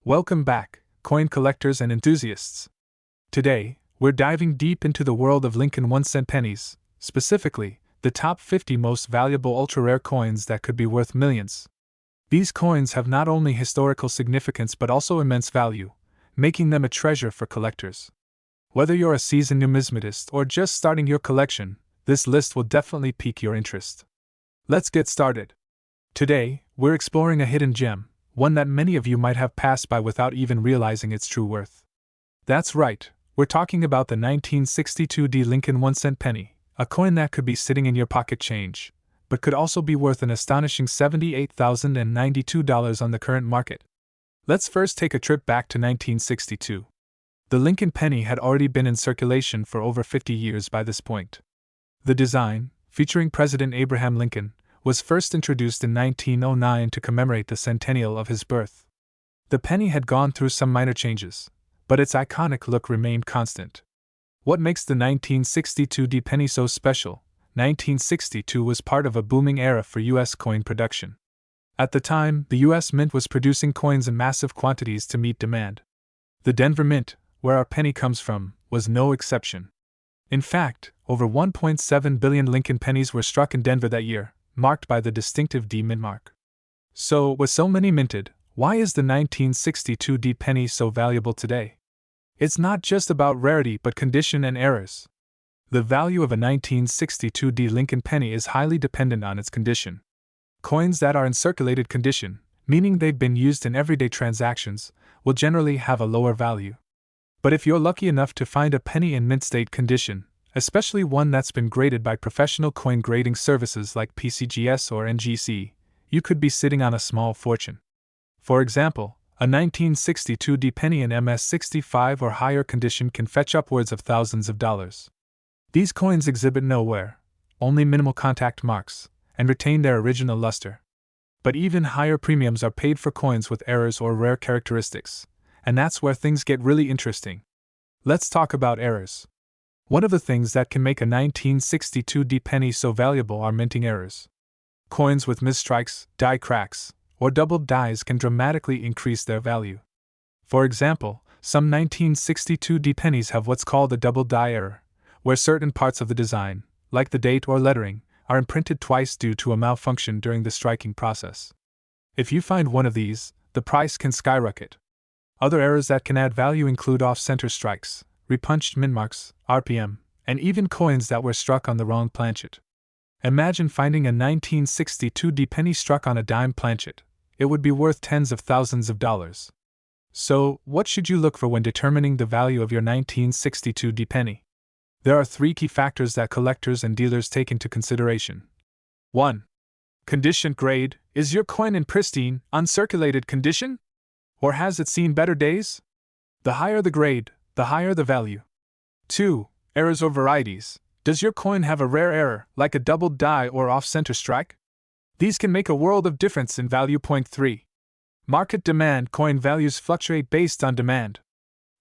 Welcome back, coin collectors and enthusiasts. Today, we're diving deep into the world of Lincoln 1-cent pennies, specifically, the top 50 most valuable ultra-rare coins that could be worth millions. These coins have not only historical significance but also immense value, making them a treasure for collectors. Whether you're a seasoned numismatist or just starting your collection, this list will definitely pique your interest. Let's get started. Today, we're exploring a hidden gem, one that many of you might have passed by without even realizing its true worth. That's right, we're talking about the 1962 Lincoln 1-cent penny, a coin that could be sitting in your pocket change, but could also be worth an astonishing $78,092 on the current market. Let's first take a trip back to 1962. The Lincoln penny had already been in circulation for over 50 years by this point. The design, featuring President Abraham Lincoln, was first introduced in 1909 to commemorate the centennial of his birth. The penny had gone through some minor changes, but its iconic look remained constant. What makes the 1962 penny so special? 1962 was part of a booming era for U.S. coin production. At the time, the U.S. Mint was producing coins in massive quantities to meet demand. The Denver Mint, where our penny comes from, was no exception. In fact, over 1.7 billion Lincoln pennies were struck in Denver that year, marked by the distinctive D mint mark. So, with so many minted, why is the 1962 penny so valuable today? It's not just about rarity but condition and errors. The value of a 1962 Lincoln penny is highly dependent on its condition. Coins that are in circulated condition, meaning they've been used in everyday transactions, will generally have a lower value. But if you're lucky enough to find a penny in mint state condition, especially one that's been graded by professional coin grading services like PCGS or NGC, you could be sitting on a small fortune. For example, a 1962 penny in MS65 or higher condition can fetch upwards of thousands of dollars. These coins exhibit no wear, only minimal contact marks, and retain their original luster. But even higher premiums are paid for coins with errors or rare characteristics, and that's where things get really interesting. Let's talk about errors. One of the things that can make a 1962 penny so valuable are minting errors. Coins with misstrikes, die cracks, or doubled dies can dramatically increase their value. For example, some 1962 pennies have what's called a double die error, where certain parts of the design, like the date or lettering, are imprinted twice due to a malfunction during the striking process. If you find one of these, the price can skyrocket. Other errors that can add value include off-center strikes, repunched mint marks, RPM, and even coins that were struck on the wrong planchet. Imagine finding a 1962 penny struck on a dime planchet. It would be worth tens of thousands of dollars. So, what should you look for when determining the value of your 1962 penny? There are three key factors that collectors and dealers take into consideration. 1. Condition grade. Is your coin in pristine, uncirculated condition? Or has it seen better days? The higher the grade, the higher the value. 2. Errors or varieties. Does your coin have a rare error, like a doubled die or off-center strike? These can make a world of difference in value. 3. Market demand. Coin values fluctuate based on demand.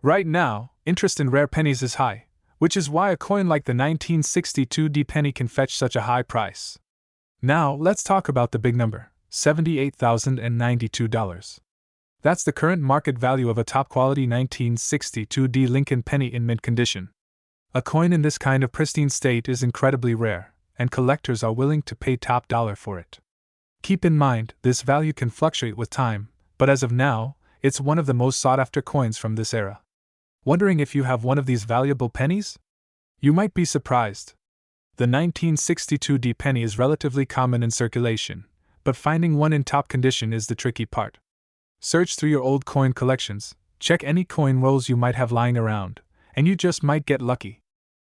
Right now, interest in rare pennies is high, which is why a coin like the 1962 penny can fetch such a high price. Now, let's talk about the big number, $78,092. That's the current market value of a top-quality 1962 Lincoln penny in mint condition. A coin in this kind of pristine state is incredibly rare, and collectors are willing to pay top dollar for it. Keep in mind, this value can fluctuate with time, but as of now, it's one of the most sought-after coins from this era. Wondering if you have one of these valuable pennies? You might be surprised. The 1962 penny is relatively common in circulation, but finding one in top condition is the tricky part. Search through your old coin collections, check any coin rolls you might have lying around, and you just might get lucky.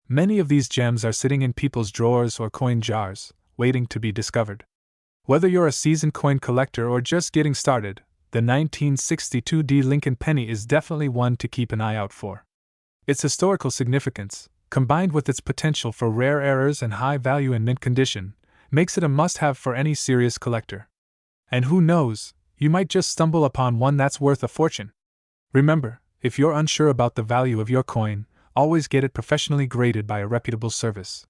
Many of these gems are sitting in people's drawers or coin jars, waiting to be discovered. Whether you're a seasoned coin collector or just getting started, the 1962 Lincoln penny is definitely one to keep an eye out for. Its historical significance, combined with its potential for rare errors and high value in mint condition, makes it a must-have for any serious collector. And who knows, you might just stumble upon one that's worth a fortune. Remember, if you're unsure about the value of your coin, always get it professionally graded by a reputable service.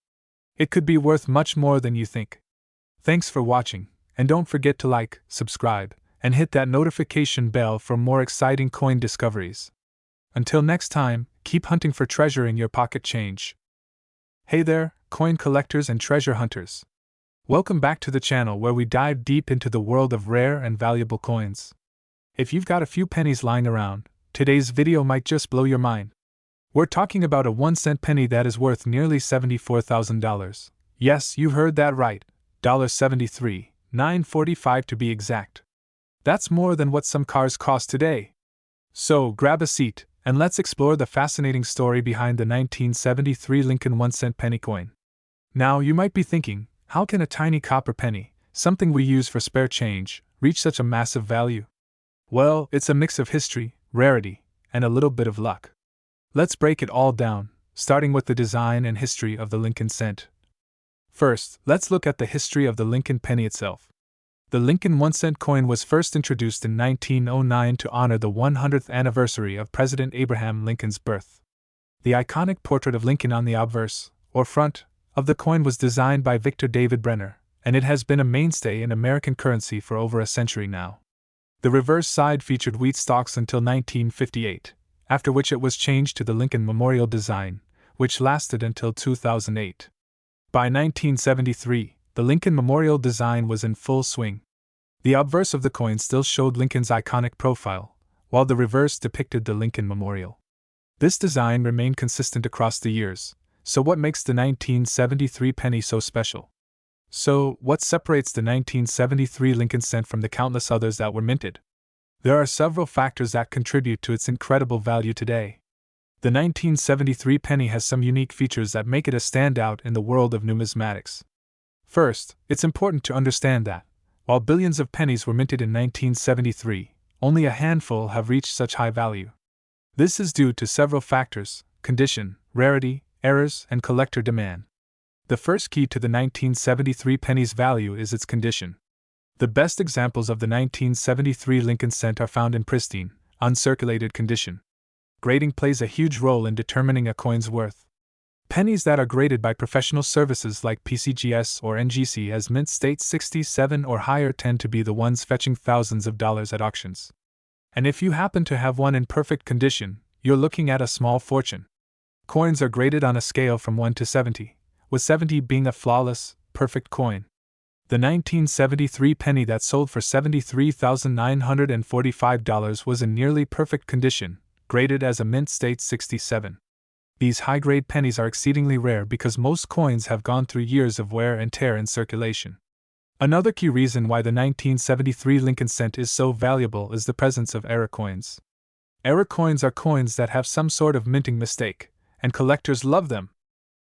It could be worth much more than you think. Thanks for watching, and don't forget to like, subscribe, and hit that notification bell for more exciting coin discoveries. Until next time, keep hunting for treasure in your pocket change. Hey there, coin collectors and treasure hunters. Welcome back to the channel where we dive deep into the world of rare and valuable coins. If you've got a few pennies lying around, today's video might just blow your mind. We're talking about a 1-cent penny that is worth nearly $74,000. Yes, you heard that right, $73,945 to be exact. That's more than what some cars cost today. So, grab a seat, and let's explore the fascinating story behind the 1973 Lincoln 1-cent penny coin. Now, you might be thinking, how can a tiny copper penny, something we use for spare change, reach such a massive value? Well, it's a mix of history, rarity, and a little bit of luck. Let's break it all down, starting with the design and history of the Lincoln cent. First, let's look at the history of the Lincoln penny itself. The Lincoln 1-cent coin was first introduced in 1909 to honor the 100th anniversary of President Abraham Lincoln's birth. The iconic portrait of Lincoln on the obverse, or front, of the coin was designed by Victor David Brenner, and it has been a mainstay in American currency for over a century now. The reverse side featured wheat stalks until 1958, after which it was changed to the Lincoln Memorial design, which lasted until 2008. By 1973, the Lincoln Memorial design was in full swing. The obverse of the coin still showed Lincoln's iconic profile, while the reverse depicted the Lincoln Memorial. This design remained consistent across the years. So what makes the 1973 penny so special? So, what separates the 1973 Lincoln cent from the countless others that were minted? There are several factors that contribute to its incredible value today. The 1973 penny has some unique features that make it a standout in the world of numismatics. First, it's important to understand that, while billions of pennies were minted in 1973, only a handful have reached such high value. This is due to several factors: condition, rarity, errors, and collector demand. The first key to the 1973 penny's value is its condition. The best examples of the 1973 Lincoln cent are found in pristine, uncirculated condition. Grading plays a huge role in determining a coin's worth. Pennies that are graded by professional services like PCGS or NGC as mint state 67 or higher tend to be the ones fetching thousands of dollars at auctions. And if you happen to have one in perfect condition, you're looking at a small fortune. Coins are graded on a scale from 1 to 70, with 70 being a flawless, perfect coin. The 1973 penny that sold for $73,945 was in nearly perfect condition, graded as a mint state 67. These high-grade pennies are exceedingly rare because most coins have gone through years of wear and tear in circulation. Another key reason why the 1973 Lincoln cent is so valuable is the presence of error coins. Error coins are coins that have some sort of minting mistake, and collectors love them.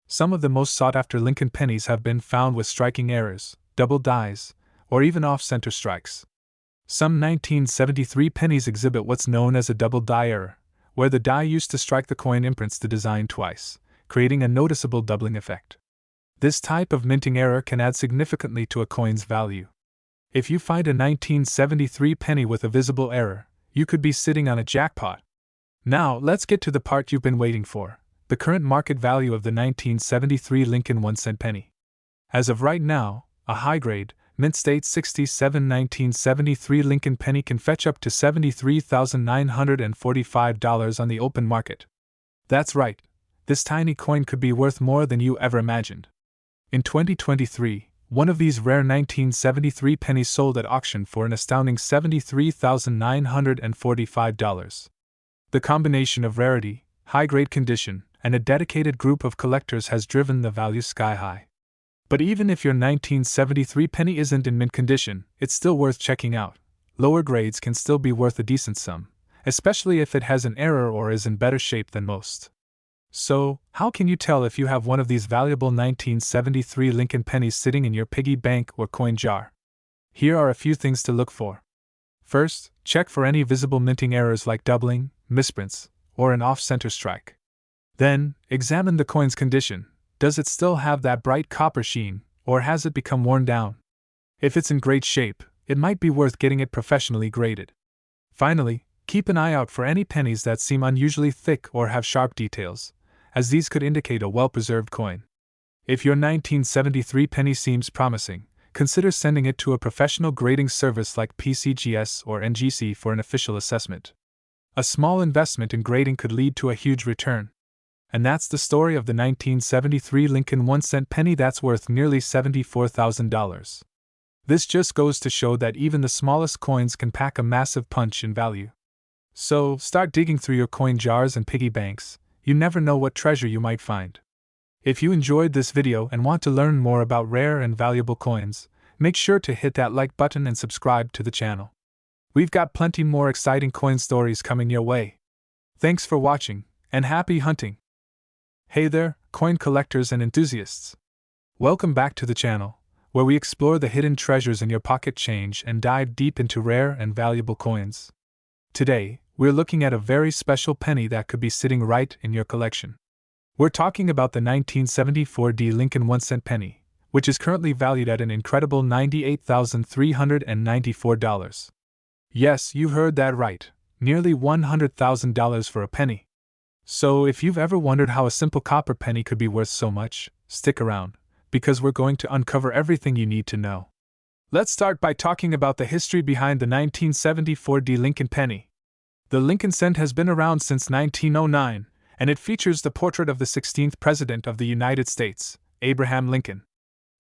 Some of the most sought-after Lincoln pennies have been found with striking errors, double dies, or even off-center strikes. Some 1973 pennies exhibit what's known as a double die error, where the die used to strike the coin imprints the design twice, creating a noticeable doubling effect. This type of minting error can add significantly to a coin's value. If you find a 1973 penny with a visible error, you could be sitting on a jackpot. Now, let's get to the part you've been waiting for: the current market value of the 1973 Lincoln 1-cent penny. As of right now, a high-grade, mint state 67 1973 Lincoln penny can fetch up to $73,945 on the open market. That's right, this tiny coin could be worth more than you ever imagined. In 2023, one of these rare 1973 pennies sold at auction for an astounding $73,945. The combination of rarity, high-grade condition, and a dedicated group of collectors has driven the value sky high. But even if your 1973 penny isn't in mint condition, it's still worth checking out. Lower grades can still be worth a decent sum, especially if it has an error or is in better shape than most. So, how can you tell if you have one of these valuable 1973 Lincoln pennies sitting in your piggy bank or coin jar? Here are a few things to look for. First, check for any visible minting errors like doubling, misprints, or an off-center strike. Then, examine the coin's condition. Does it still have that bright copper sheen, or has it become worn down? If it's in great shape, it might be worth getting it professionally graded. Finally, keep an eye out for any pennies that seem unusually thick or have sharp details, as these could indicate a well-preserved coin. If your 1973 penny seems promising, consider sending it to a professional grading service like PCGS or NGC for an official assessment. A small investment in grading could lead to a huge return. And that's the story of the 1973 Lincoln 1-cent penny that's worth nearly $74,000. This just goes to show that even the smallest coins can pack a massive punch in value. So, start digging through your coin jars and piggy banks. You never know what treasure you might find. If you enjoyed this video and want to learn more about rare and valuable coins, make sure to hit that like button and subscribe to the channel. We've got plenty more exciting coin stories coming your way. Thanks for watching, and happy hunting! Hey there, coin collectors and enthusiasts! Welcome back to the channel, where we explore the hidden treasures in your pocket change and dive deep into rare and valuable coins. Today, we're looking at a very special penny that could be sitting right in your collection. We're talking about the 1974 Lincoln 1-cent penny, which is currently valued at an incredible $98,394. Yes, you heard that right, nearly $100,000 for a penny. So if you've ever wondered how a simple copper penny could be worth so much, stick around, because we're going to uncover everything you need to know. Let's start by talking about the history behind the 1974 Lincoln penny. The Lincoln cent has been around since 1909, and it features the portrait of the 16th President of the United States, Abraham Lincoln.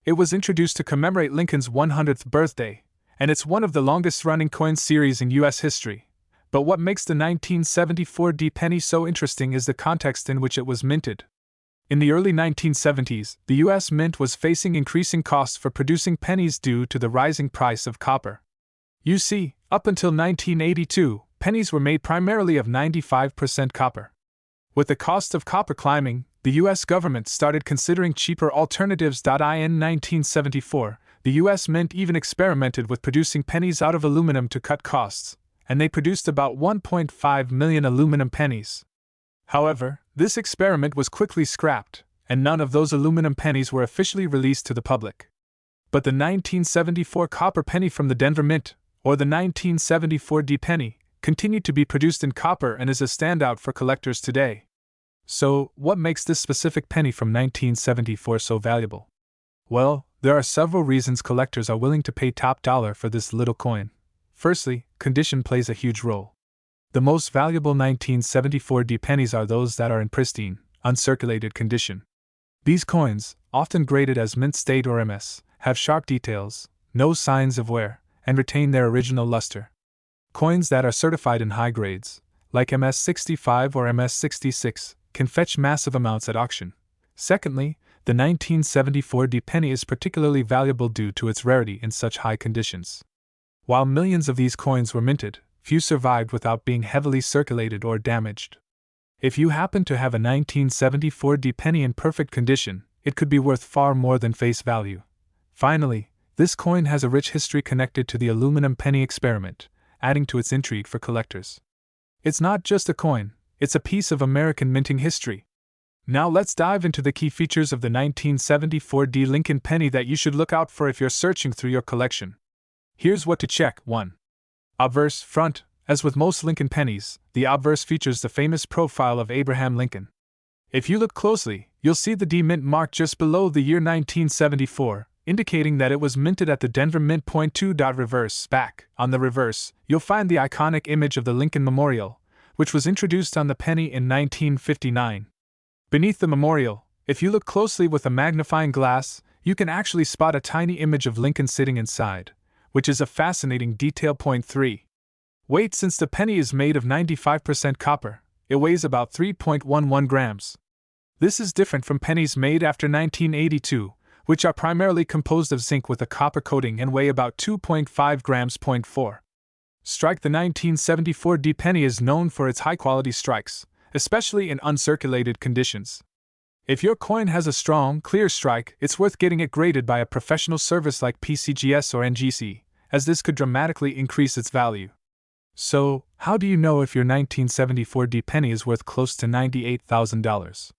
It was introduced to commemorate Lincoln's 100th birthday, and it's one of the longest-running coin series in U.S. history. But what makes the 1974 penny so interesting is the context in which it was minted. In the early 1970s, the U.S. Mint was facing increasing costs for producing pennies due to the rising price of copper. You see, up until 1982, pennies were made primarily of 95% copper. With the cost of copper climbing, the U.S. government started considering cheaper alternatives. In 1974, the U.S. Mint even experimented with producing pennies out of aluminum to cut costs, and they produced about 1.5 million aluminum pennies. However, this experiment was quickly scrapped, and none of those aluminum pennies were officially released to the public. But the 1974 copper penny from the Denver Mint, or the 1974 penny, continued to be produced in copper and is a standout for collectors today. So, what makes this specific penny from 1974 so valuable? Well, there are several reasons collectors are willing to pay top dollar for this little coin. Firstly, condition plays a huge role. The most valuable 1974 pennies are those that are in pristine, uncirculated condition. These coins, often graded as mint state or MS, have sharp details, no signs of wear, and retain their original luster. Coins that are certified in high grades, like MS-65 or MS-66, can fetch massive amounts at auction. Secondly, the 1974 penny is particularly valuable due to its rarity in such high conditions. While millions of these coins were minted, few survived without being heavily circulated or damaged. If you happen to have a 1974 penny in perfect condition, it could be worth far more than face value. Finally, this coin has a rich history connected to the aluminum penny experiment, adding to its intrigue for collectors. It's not just a coin, it's a piece of American minting history. Now let's dive into the key features of the 1974 Lincoln penny that you should look out for if you're searching through your collection. Here's what to check. 1. Obverse front. As with most Lincoln pennies, the obverse features the famous profile of Abraham Lincoln. If you look closely, you'll see the mint mark just below the year 1974, indicating that it was minted at the Denver Mint. 2. Reverse. Back. On the reverse, you'll find the iconic image of the Lincoln Memorial, which was introduced on the penny in 1959. Beneath the memorial, if you look closely with a magnifying glass, you can actually spot a tiny image of Lincoln sitting inside, which is a fascinating detail. 3. Weight. Since the penny is made of 95% copper, it weighs about 3.11 grams. This is different from pennies made after 1982, which are primarily composed of zinc with a copper coating and weigh about 2.5 grams. 4. Strike. The 1974 penny is known for its high-quality strikes, especially in uncirculated conditions. If your coin has a strong, clear strike, it's worth getting it graded by a professional service like PCGS or NGC, as this could dramatically increase its value. So, how do you know if your 1974 penny is worth close to $98,000?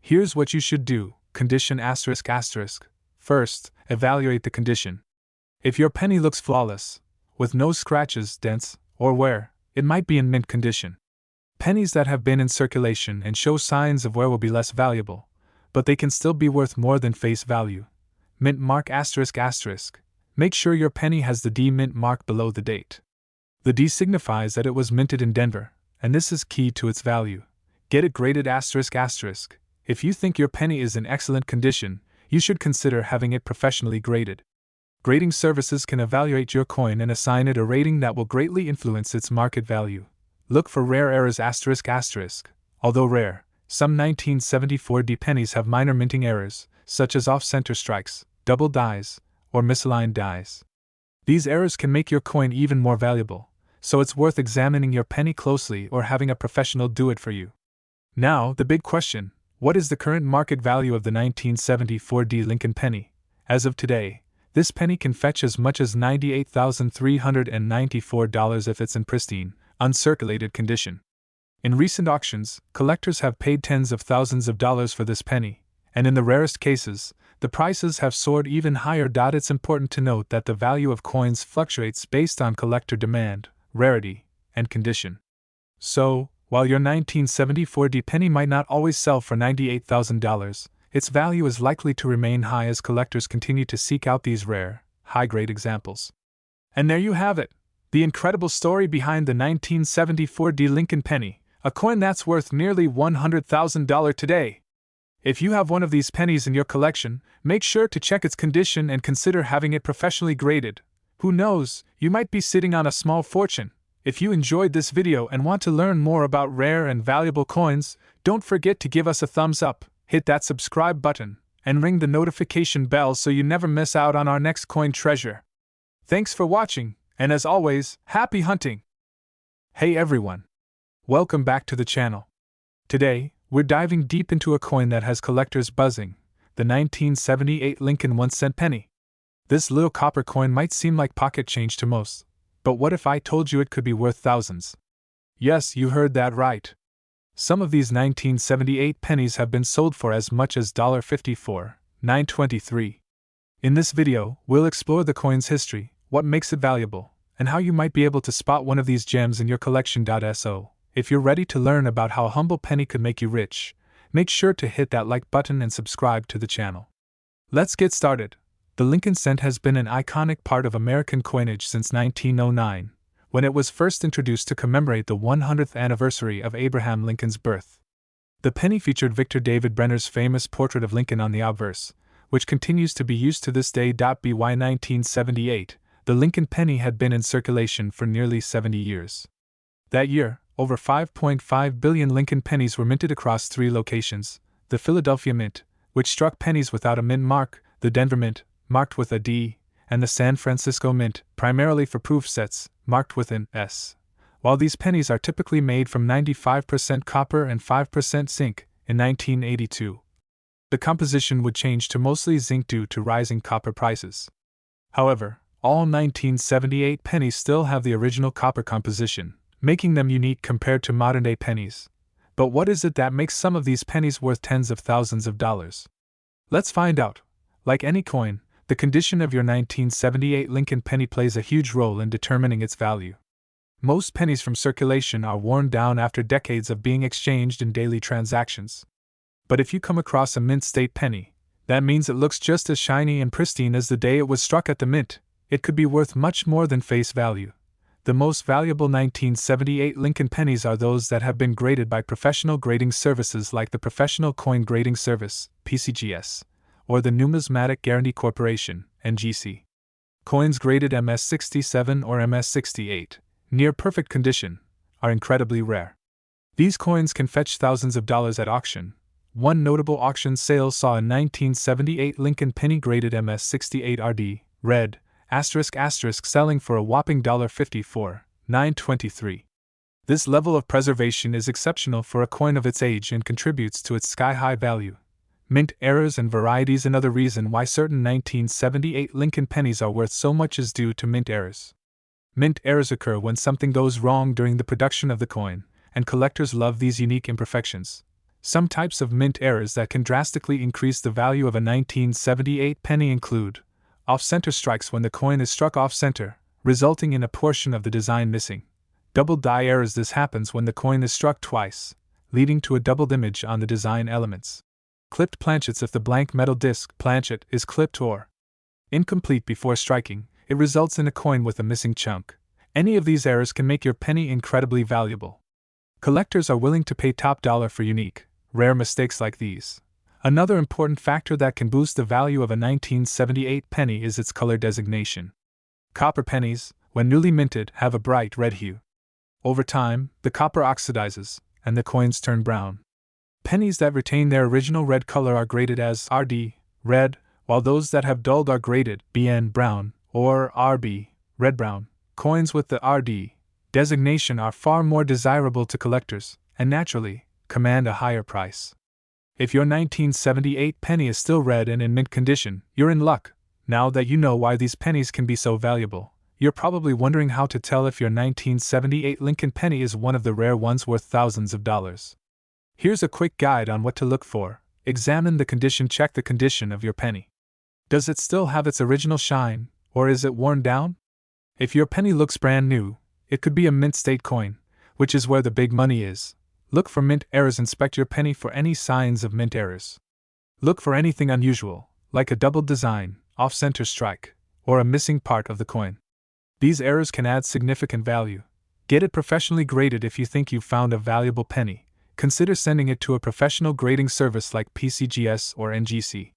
Here's what you should do. Condition ***. First, evaluate the condition. If your penny looks flawless, with no scratches, dents, or wear, it might be in mint condition. Pennies that have been in circulation and show signs of wear will be less valuable, but they can still be worth more than face value. Mint mark ***. make sure your penny has the D mint mark below the date. The D signifies that it was minted in Denver, and this is key to its value. Get it graded ***. If you think your penny is in excellent condition, you should consider having it professionally graded. Grading services can evaluate your coin and assign it a rating that will greatly influence its market value. Look for rare errors ***. Although rare, some 1974 D pennies have minor minting errors, such as off-center strikes, double dies, or misaligned dies. These errors can make your coin even more valuable, so it's worth examining your penny closely or having a professional do it for you. Now, the big question: what is the current market value of the 1974 D Lincoln penny? As of today, this penny can fetch as much as $98,394 if it's in pristine, uncirculated condition. In recent auctions, collectors have paid tens of thousands of dollars for this penny, and in the rarest cases, the prices have soared even higher. It's important to note that the value of coins fluctuates based on collector demand, rarity, and condition. So, while your 1974 D penny might not always sell for $98,000, its value is likely to remain high as collectors continue to seek out these rare, high-grade examples. And there you have it, the incredible story behind the 1974 D Lincoln penny, a coin that's worth nearly $100,000 today. If you have one of these pennies in your collection, make sure to check its condition and consider having it professionally graded. Who knows, you might be sitting on a small fortune. If you enjoyed this video and want to learn more about rare and valuable coins, don't forget to give us a thumbs up, hit that subscribe button, and ring the notification bell so you never miss out on our next coin treasure. Thanks for watching, and as always, happy hunting! Hey everyone! Welcome back to the channel. Today, we're diving deep into a coin that has collectors buzzing, the 1978 Lincoln 1-cent penny. This little copper coin might seem like pocket change to most, but what if I told you it could be worth thousands? Yes, you heard that right. Some of these 1978 pennies have been sold for as much as $54, $9.23. In this video, we'll explore the coin's history, what makes it valuable, and how you might be able to spot one of these gems in your collection. So, if you're ready to learn about how a humble penny could make you rich, make sure to hit that like button and subscribe to the channel. Let's get started. The Lincoln cent has been an iconic part of American coinage since 1909, when it was first introduced to commemorate the 100th anniversary of Abraham Lincoln's birth. The penny featured Victor David Brenner's famous portrait of Lincoln on the obverse, which continues to be used to this day. By 1978, the Lincoln penny had been in circulation for nearly 70 years. That year, over 5.5 billion Lincoln pennies were minted across 3 locations: the Philadelphia Mint, which struck pennies without a mint mark, the Denver Mint, marked with a D, and the San Francisco Mint, primarily for proof sets, marked with an S. While these pennies are typically made from 95% copper and 5% zinc, in 1982, the composition would change to mostly zinc due to rising copper prices. However, all 1978 pennies still have the original copper composition, making them unique compared to modern-day pennies. But what is it that makes some of these pennies worth tens of thousands of dollars? Let's find out. Like any coin, the condition of your 1978 Lincoln penny plays a huge role in determining its value. Most pennies from circulation are worn down after decades of being exchanged in daily transactions. But if you come across a mint state penny, that means it looks just as shiny and pristine as the day it was struck at the mint. It could be worth much more than face value. The most valuable 1978 Lincoln pennies are those that have been graded by professional grading services like the Professional Coin Grading Service, PCGS, or the Numismatic Guarantee Corporation, NGC. Coins graded MS-67 or MS-68, near perfect condition, are incredibly rare. These coins can fetch thousands of dollars at auction. One notable auction sale saw a 1978 Lincoln penny graded MS-68 RD, red, ***, selling for a whopping $54, $9.23. This level of preservation is exceptional for a coin of its age and contributes to its sky-high value. Mint errors and varieties. Another reason why certain 1978 Lincoln pennies are worth so much is due to mint errors. Mint errors occur when something goes wrong during the production of the coin, and collectors love these unique imperfections. Some types of mint errors that can drastically increase the value of a 1978 penny include off-center strikes when the coin is struck off-center, resulting in a portion of the design missing. Double die errors. This happens when the coin is struck twice, leading to a doubled image on the design elements. Clipped planchets. If the blank metal disc planchet is clipped or incomplete before striking, it results in a coin with a missing chunk. Any of these errors can make your penny incredibly valuable. Collectors are willing to pay top dollar for unique, rare mistakes like these. Another important factor that can boost the value of a 1978 penny is its color designation. Copper pennies, when newly minted, have a bright red hue. Over time, the copper oxidizes, and the coins turn brown. Pennies that retain their original red color are graded as RD, red, while those that have dulled are graded BN, brown, or RB, red-brown. Coins with the RD designation are far more desirable to collectors, and naturally, command a higher price. If your 1978 penny is still red and in mint condition, you're in luck. Now that you know why these pennies can be so valuable, you're probably wondering how to tell if your 1978 Lincoln penny is one of the rare ones worth thousands of dollars. Here's a quick guide on what to look for. Examine the condition. Check the condition of your penny. Does it still have its original shine, or is it worn down? If your penny looks brand new, it could be a mint state coin, which is where the big money is. Look for mint errors. Inspect your penny for any signs of mint errors. Look for anything unusual, like a double design, off-center strike, or a missing part of the coin. These errors can add significant value. Get it professionally graded. If you think you've found a valuable penny, consider sending it to a professional grading service like PCGS or NGC.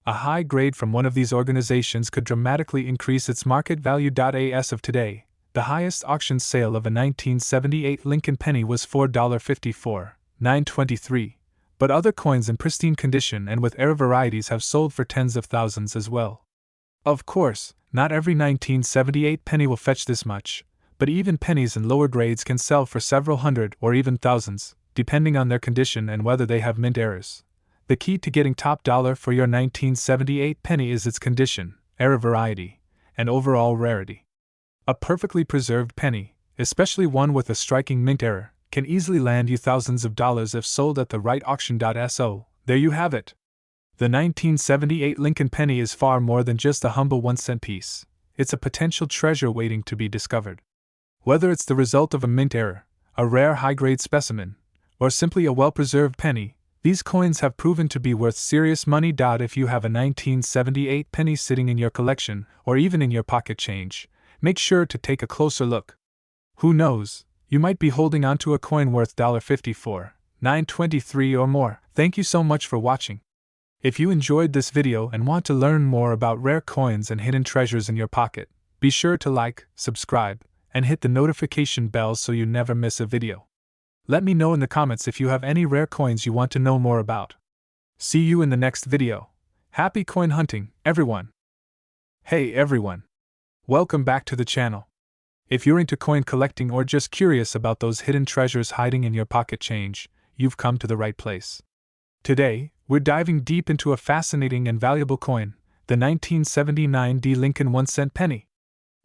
A high grade from one of these organizations could dramatically increase its market value. As of today, the highest auction sale of a 1978 Lincoln penny was $4.54, $9.23, but other coins in pristine condition and with error varieties have sold for tens of thousands as well. Of course, not every 1978 penny will fetch this much, but even pennies in lower grades can sell for several hundred or even thousands, depending on their condition and whether they have mint errors. The key to getting top dollar for your 1978 penny is its condition, error variety, and overall rarity. A perfectly preserved penny, especially one with a striking mint error, can easily land you thousands of dollars if sold at the right auction. So, there you have it. The 1978 Lincoln penny is far more than just a humble 1-cent piece. It's a potential treasure waiting to be discovered. Whether it's the result of a mint error, a rare high-grade specimen, or simply a well-preserved penny, these coins have proven to be worth serious money. If you have a 1978 penny sitting in your collection, or even in your pocket change, make sure to take a closer look. Who knows, you might be holding onto a coin worth $54, $9.23 or more. Thank you so much for watching. If you enjoyed this video and want to learn more about rare coins and hidden treasures in your pocket, be sure to like, subscribe, and hit the notification bell so you never miss a video. Let me know in the comments if you have any rare coins you want to know more about. See you in the next video. Happy coin hunting, everyone! Hey everyone! Welcome back to the channel. If you're into coin collecting or just curious about those hidden treasures hiding in your pocket change, you've come to the right place. Today, we're diving deep into a fascinating and valuable coin, the 1979 D Lincoln 1-cent penny.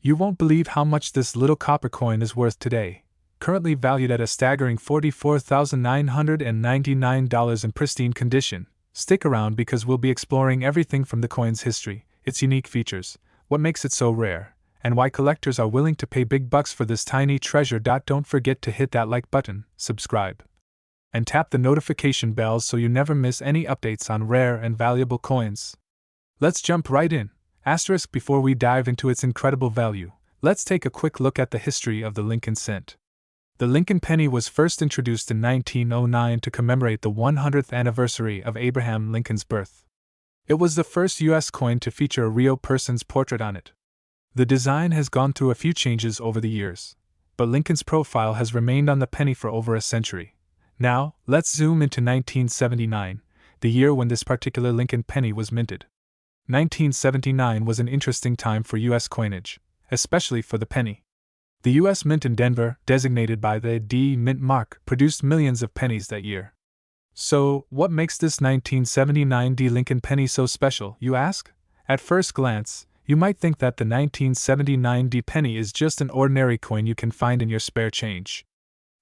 You won't believe how much this little copper coin is worth today, currently valued at a staggering $44,999 in pristine condition. Stick around because we'll be exploring everything from the coin's history, its unique features, what makes it so rare, and why collectors are willing to pay big bucks for this tiny treasure. Don't forget to hit that like button, subscribe, and tap the notification bell so you never miss any updates on rare and valuable coins. Let's jump right in. Before we dive into its incredible value, let's take a quick look at the history of the Lincoln cent. The Lincoln penny was first introduced in 1909 to commemorate the 100th anniversary of Abraham Lincoln's birth. It was the first U.S. coin to feature a real person's portrait on it. The design has gone through a few changes over the years, but Lincoln's profile has remained on the penny for over a century. Now, let's zoom into 1979, the year when this particular Lincoln penny was minted. 1979 was an interesting time for U.S. coinage, especially for the penny. The U.S. Mint in Denver, designated by the D Mint mark, produced millions of pennies that year. So, what makes this 1979 D Lincoln penny so special, you ask? At first glance, you might think that the 1979 D penny is just an ordinary coin you can find in your spare change.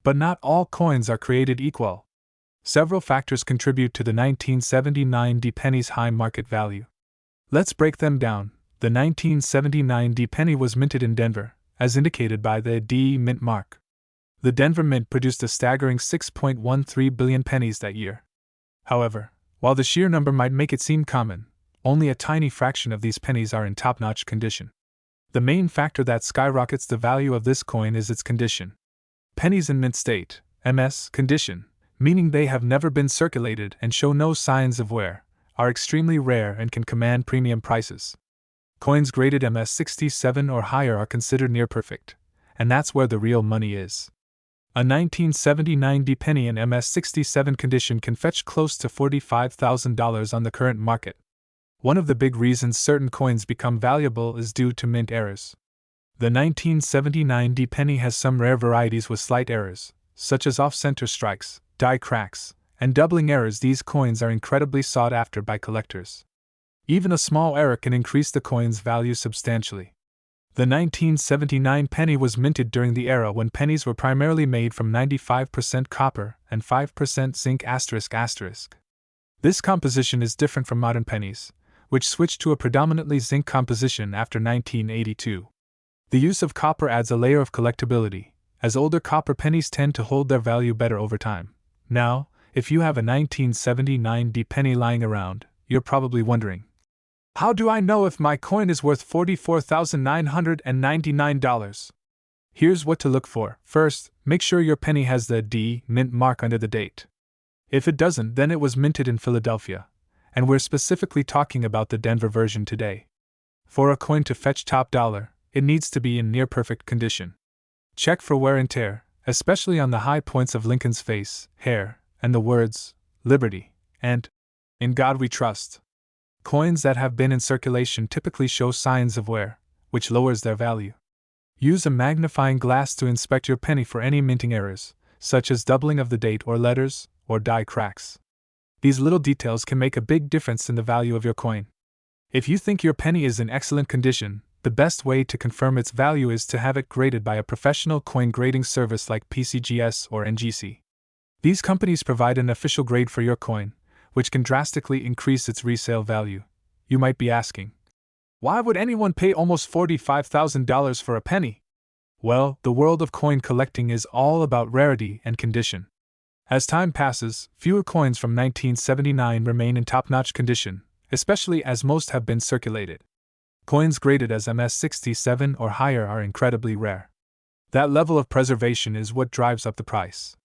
But not all coins are created equal. Several factors contribute to the 1979 D penny's high market value. Let's break them down. The 1979 D penny was minted in Denver, as indicated by the D Mint mark. The Denver Mint produced a staggering 6.13 billion pennies that year. However, while the sheer number might make it seem common, only a tiny fraction of these pennies are in top-notch condition. The main factor that skyrockets the value of this coin is its condition. Pennies in mint state, MS condition, meaning they have never been circulated and show no signs of wear, are extremely rare and can command premium prices. Coins graded MS67 or higher are considered near perfect, and that's where the real money is. A 1979 D penny in MS67 condition can fetch close to $45,000 on the current market. One of the big reasons certain coins become valuable is due to mint errors. The 1979 D penny has some rare varieties with slight errors, such as off-center strikes, die cracks, and doubling errors. These coins are incredibly sought after by collectors. Even a small error can increase the coin's value substantially. The 1979 penny was minted during the era when pennies were primarily made from 95% copper and 5% zinc ***. This composition is different from modern pennies, which switched to a predominantly zinc composition after 1982. The use of copper adds a layer of collectability, as older copper pennies tend to hold their value better over time. Now, if you have a 1979 D penny lying around, you're probably wondering, how do I know if my coin is worth $44,999? Here's what to look for. First, make sure your penny has the D mint mark under the date. If it doesn't, then it was minted in Philadelphia, and we're specifically talking about the Denver version today. For a coin to fetch top dollar, it needs to be in near perfect condition. Check for wear and tear, especially on the high points of Lincoln's face, hair, and the words, Liberty, and In God We Trust. Coins that have been in circulation typically show signs of wear, which lowers their value. Use a magnifying glass to inspect your penny for any minting errors, such as doubling of the date or letters, or die cracks. These little details can make a big difference in the value of your coin. If you think your penny is in excellent condition, the best way to confirm its value is to have it graded by a professional coin grading service like PCGS or NGC. These companies provide an official grade for your coin, which can drastically increase its resale value. You might be asking, why would anyone pay almost $45,000 for a penny? Well, the world of coin collecting is all about rarity and condition. As time passes, fewer coins from 1979 remain in top-notch condition, especially as most have been circulated. Coins graded as MS67 or higher are incredibly rare. That level of preservation is what drives up the price.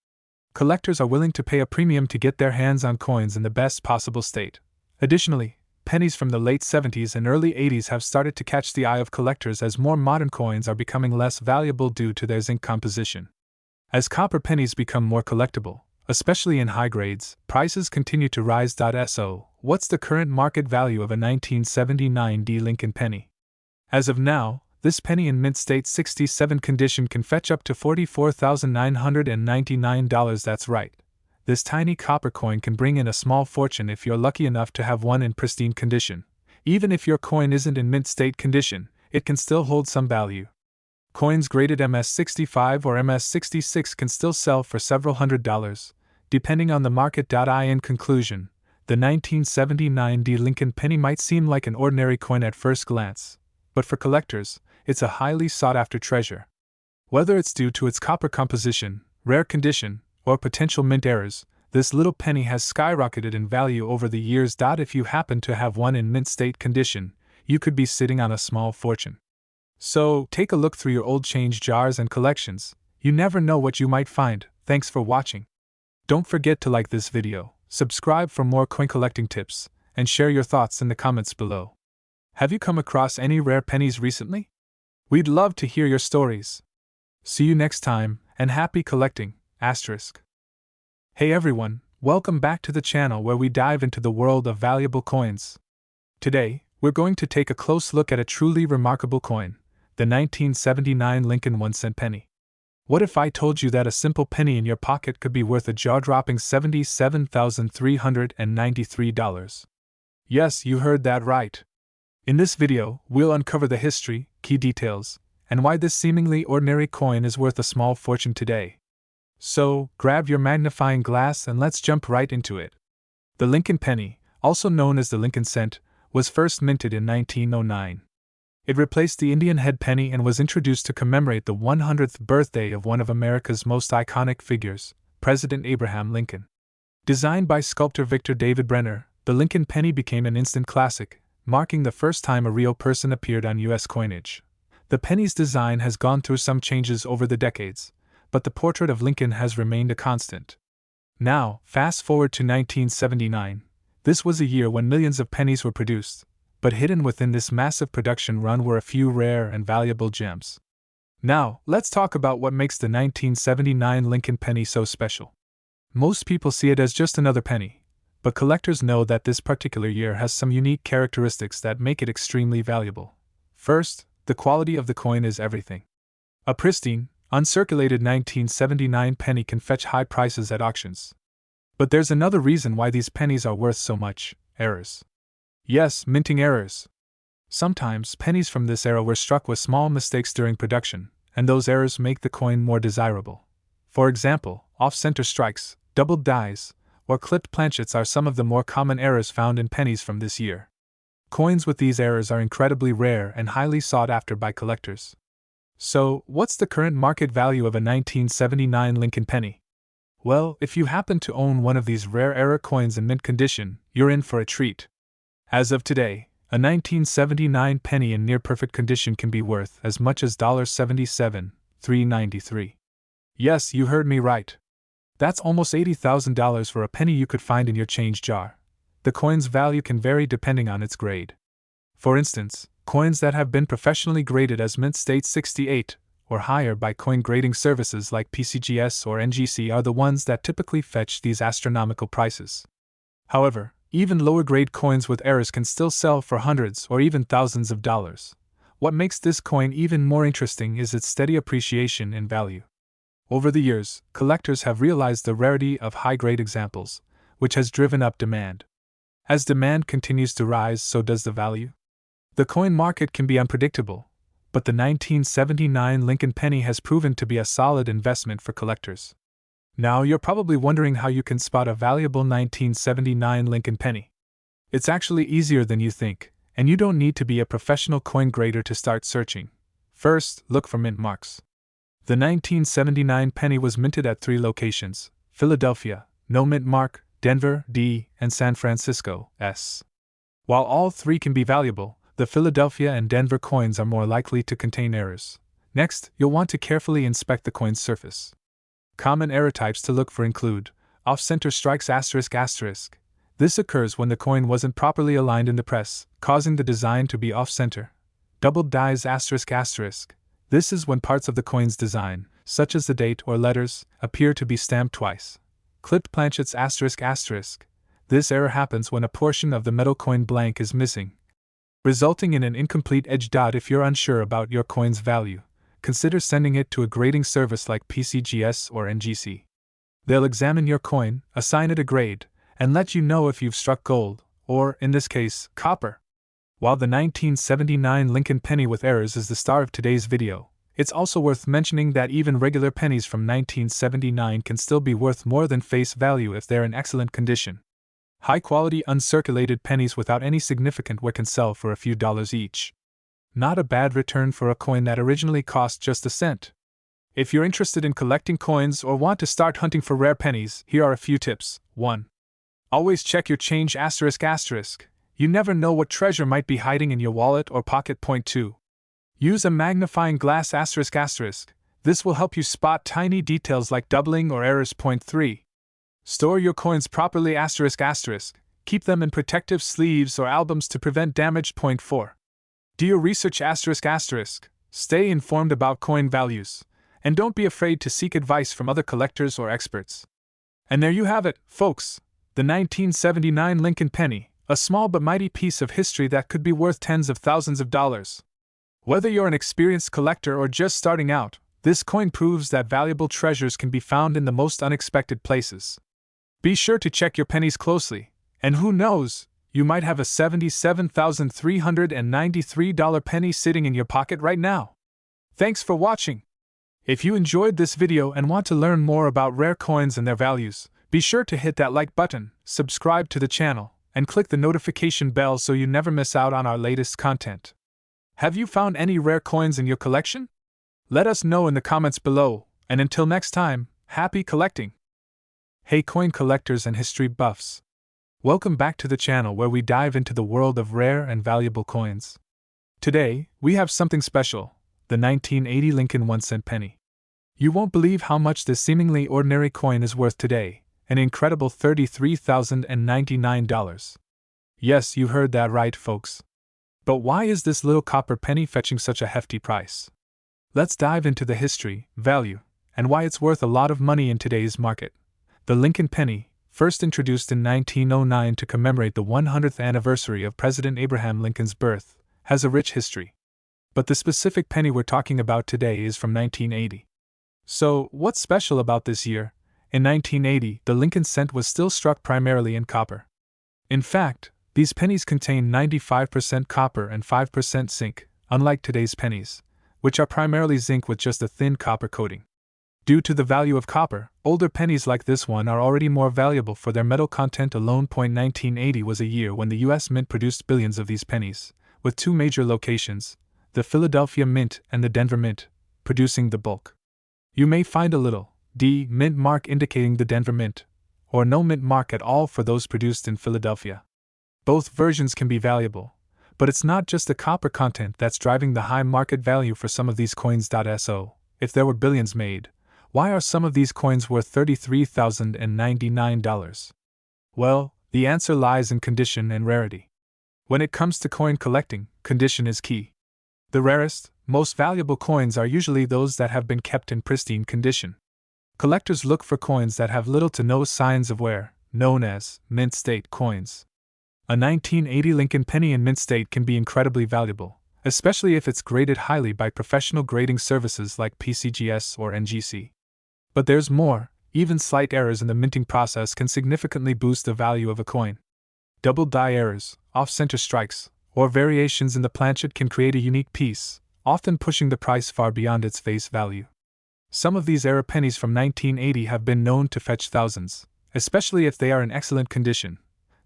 Collectors are willing to pay a premium to get their hands on coins in the best possible state. Additionally, pennies from the late 70s and early 80s have started to catch the eye of collectors as more modern coins are becoming less valuable due to their zinc composition. As copper pennies become more collectible, especially in high grades, prices continue to rise. So, what's the current market value of a 1979 D Lincoln penny? As of now, this penny in mint state 67 condition can fetch up to $44,999. That's right. This tiny copper coin can bring in a small fortune if you're lucky enough to have one in pristine condition. Even if your coin isn't in mint state condition, it can still hold some value. Coins graded MS65 or MS66 can still sell for several $100s, depending on the market. In conclusion, the 1979 D Lincoln penny might seem like an ordinary coin at first glance, but for collectors, it's a highly sought-after treasure. Whether it's due to its copper composition, rare condition, or potential mint errors, this little penny has skyrocketed in value over the years. If you happen to have one in mint state condition, you could be sitting on a small fortune. So, take a look through your old change jars and collections. You never know what you might find. Thanks for watching. Don't forget to like this video, subscribe for more coin collecting tips, and share your thoughts in the comments below. Have you come across any rare pennies recently? We'd love to hear your stories. See you next time, and happy collecting, **. Hey everyone, welcome back to the channel where we dive into the world of valuable coins. Today, we're going to take a close look at a truly remarkable coin, the 1979 Lincoln 1-cent penny. What if I told you that a simple penny in your pocket could be worth a jaw-dropping $77,393? Yes, you heard that right. In this video, we'll uncover the history, key details, and why this seemingly ordinary coin is worth a small fortune today. So, grab your magnifying glass and let's jump right into it. The Lincoln penny, also known as the Lincoln cent, was first minted in 1909. It replaced the Indian head penny and was introduced to commemorate the 100th birthday of one of America's most iconic figures, President Abraham Lincoln. Designed by sculptor Victor David Brenner, the Lincoln penny became an instant classic, marking the first time a real person appeared on U.S. coinage. The penny's design has gone through some changes over the decades, but the portrait of Lincoln has remained a constant. Now, fast forward to 1979. This was a year when millions of pennies were produced, but hidden within this massive production run were a few rare and valuable gems. Now, let's talk about what makes the 1979 Lincoln penny so special. Most people see it as just another penny, but collectors know that this particular year has some unique characteristics that make it extremely valuable. First, the quality of the coin is everything. A pristine, uncirculated 1979 penny can fetch high prices at auctions. But there's another reason why these pennies are worth so much: errors. Yes, minting errors. Sometimes pennies from this era were struck with small mistakes during production, and those errors make the coin more desirable. For example, off-center strikes, doubled dies, or clipped planchets are some of the more common errors found in pennies from this year. Coins with these errors are incredibly rare and highly sought after by collectors. So, what's the current market value of a 1979 Lincoln penny? Well, if you happen to own one of these rare error coins in mint condition, you're in for a treat. As of today, a 1979 penny in near-perfect condition can be worth as much as $77,393. Yes, you heard me right. That's almost $80,000 for a penny you could find in your change jar. The coin's value can vary depending on its grade. For instance, coins that have been professionally graded as mint state 68 or higher by coin grading services like PCGS or NGC are the ones that typically fetch these astronomical prices. However, even lower-grade coins with errors can still sell for hundreds or even thousands of dollars. What makes this coin even more interesting is its steady appreciation in value. Over the years, collectors have realized the rarity of high-grade examples, which has driven up demand. As demand continues to rise, so does the value. The coin market can be unpredictable, but the 1979 Lincoln penny has proven to be a solid investment for collectors. Now you're probably wondering how you can spot a valuable 1979 Lincoln penny. It's actually easier than you think, and you don't need to be a professional coin grader to start searching. First, look for mint marks. The 1979 penny was minted at 3 locations: Philadelphia, no mint mark; Denver, D, and San Francisco, S. While all 3 can be valuable, the Philadelphia and Denver coins are more likely to contain errors. Next, you'll want to carefully inspect the coin's surface. Common error types to look for include off-center strikes ***. This occurs when the coin wasn't properly aligned in the press, causing the design to be off-center. Doubled dies ***. This is when parts of the coin's design, such as the date or letters, appear to be stamped twice. Clipped planchets ***. This error happens when a portion of the metal coin blank is missing, resulting in an incomplete edge dot. If you're unsure about your coin's value, consider sending it to a grading service like PCGS or NGC. They'll examine your coin, assign it a grade, and let you know if you've struck gold, or, in this case, copper. While the 1979 Lincoln penny with errors is the star of today's video, it's also worth mentioning that even regular pennies from 1979 can still be worth more than face value if they're in excellent condition. High-quality uncirculated pennies without any significant wear can sell for a few dollars each. Not a bad return for a coin that originally cost just a cent. If you're interested in collecting coins or want to start hunting for rare pennies, here are a few tips. 1. Always check your change ***. You never know what treasure might be hiding in your wallet or pocket. 2. Use a magnifying glass ***. This will help you spot tiny details like doubling or errors. 3. Store your coins properly ***. Keep them in protective sleeves or albums to prevent damage. 4. Do your research ***. Stay informed about coin values, and don't be afraid to seek advice from other collectors or experts. And there you have it, folks, the 1979 Lincoln penny, a small but mighty piece of history that could be worth tens of thousands of dollars. Whether you're an experienced collector or just starting out, this coin proves that valuable treasures can be found in the most unexpected places. Be sure to check your pennies closely, and who knows, you might have a $77,393 penny sitting in your pocket right now. Thanks for watching. If you enjoyed this video and want to learn more about rare coins and their values, be sure to hit that like button, subscribe to the channel, and click the notification bell so you never miss out on our latest content. Have you found any rare coins in your collection? Let us know in the comments below, and until next time, happy collecting! Hey coin collectors and history buffs! Welcome back to the channel where we dive into the world of rare and valuable coins. Today, we have something special, the 1980 Lincoln 1-cent penny. You won't believe how much this seemingly ordinary coin is worth today, an incredible $33,099. Yes, you heard that right, folks. But why is this little copper penny fetching such a hefty price? Let's dive into the history, value, and why it's worth a lot of money in today's market. The Lincoln penny, first introduced in 1909 to commemorate the 100th anniversary of President Abraham Lincoln's birth, has a rich history. But the specific penny we're talking about today is from 1980. So, what's special about this year? In 1980, the Lincoln cent was still struck primarily in copper. In fact, these pennies contain 95% copper and 5% zinc, unlike today's pennies, which are primarily zinc with just a thin copper coating. Due to the value of copper, older pennies like this one are already more valuable for their metal content alone. 1980 was a year when the U.S. Mint produced billions of these pennies, with two major locations, the Philadelphia Mint and the Denver Mint, producing the bulk. You may find a little D mint mark indicating the Denver Mint, or no mint mark at all for those produced in Philadelphia. Both versions can be valuable, but it's not just the copper content that's driving the high market value for some of these coins. So, if there were billions made, why are some of these coins worth $33,099? Well, the answer lies in condition and rarity. When it comes to coin collecting, condition is key. The rarest, most valuable coins are usually those that have been kept in pristine condition. Collectors look for coins that have little to no signs of wear, known as mint state coins. A 1980 Lincoln penny in mint state can be incredibly valuable, especially if it's graded highly by professional grading services like PCGS or NGC. But there's more. Even slight errors in the minting process can significantly boost the value of a coin. Double die errors, off-center strikes, or variations in the planchet can create a unique piece, often pushing the price far beyond its face value. Some of these error pennies from 1980 have been known to fetch thousands, especially if they are in excellent condition.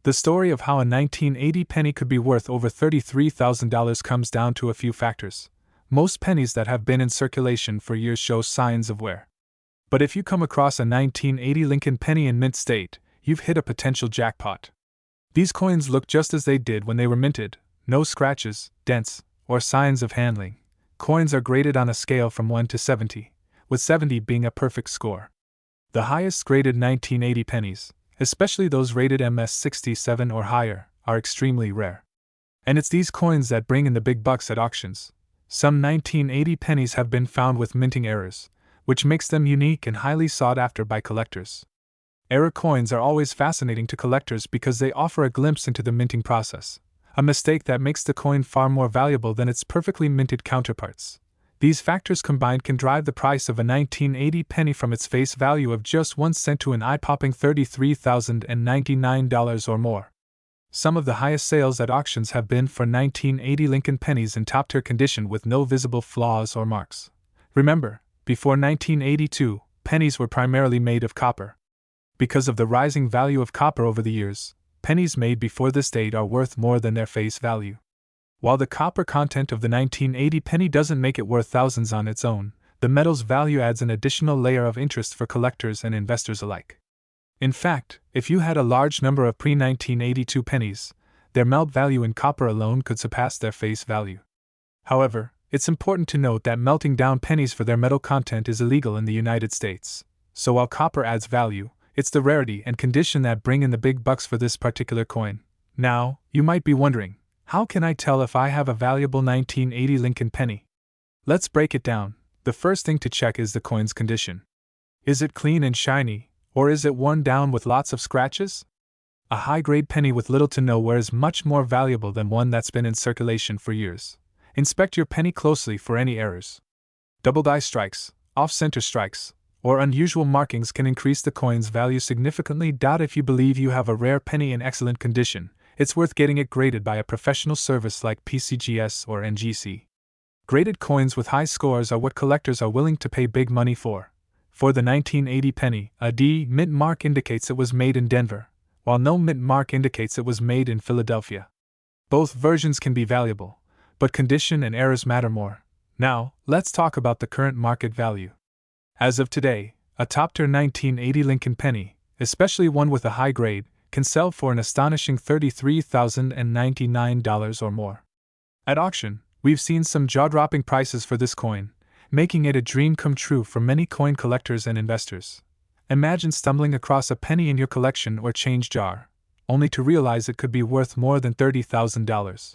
The story of how a 1980 penny could be worth over $33,000 comes down to a few factors. Most pennies that have been in circulation for years show signs of wear. But if you come across a 1980 Lincoln penny in mint state, you've hit a potential jackpot. These coins look just as they did when they were minted, no scratches, dents, or signs of handling. Coins are graded on a scale from 1 to 70, with 70 being a perfect score. The highest graded 1980 pennies, especially those rated MS67 or higher, are extremely rare. And it's these coins that bring in the big bucks at auctions. Some 1980 pennies have been found with minting errors, which makes them unique and highly sought after by collectors. Error coins are always fascinating to collectors because they offer a glimpse into the minting process, a mistake that makes the coin far more valuable than its perfectly minted counterparts. These factors combined can drive the price of a 1980 penny from its face value of just 1 cent to an eye-popping $33,099 or more. Some of the highest sales at auctions have been for 1980 Lincoln pennies in top-tier condition with no visible flaws or marks. Remember, before 1982, pennies were primarily made of copper. Because of the rising value of copper over the years, pennies made before this date are worth more than their face value. While the copper content of the 1980 penny doesn't make it worth thousands on its own, the metal's value adds an additional layer of interest for collectors and investors alike. In fact, if you had a large number of pre-1982 pennies, their melt value in copper alone could surpass their face value. However, it's important to note that melting down pennies for their metal content is illegal in the United States. So while copper adds value, it's the rarity and condition that bring in the big bucks for this particular coin. Now, you might be wondering, how can I tell if I have a valuable 1980 Lincoln penny? Let's break it down. The first thing to check is the coin's condition. Is it clean and shiny, or is it worn down with lots of scratches? A high-grade penny with little to no wear is much more valuable than one that's been in circulation for years. Inspect your penny closely for any errors. Double die strikes, off-center strikes, or unusual markings can increase the coin's value significantly. If you believe you have a rare penny in excellent condition, it's worth getting it graded by a professional service like PCGS or NGC. Graded coins with high scores are what collectors are willing to pay big money for. For the 1980 penny, a D mint mark indicates it was made in Denver, while no mint mark indicates it was made in Philadelphia. Both versions can be valuable, but condition and errors matter more. Now, let's talk about the current market value. As of today, a top-tier 1980 Lincoln penny, especially one with a high grade, can sell for an astonishing $33,099 or more. At auction, we've seen some jaw-dropping prices for this coin, making it a dream come true for many coin collectors and investors. Imagine stumbling across a penny in your collection or change jar, only to realize it could be worth more than $30,000.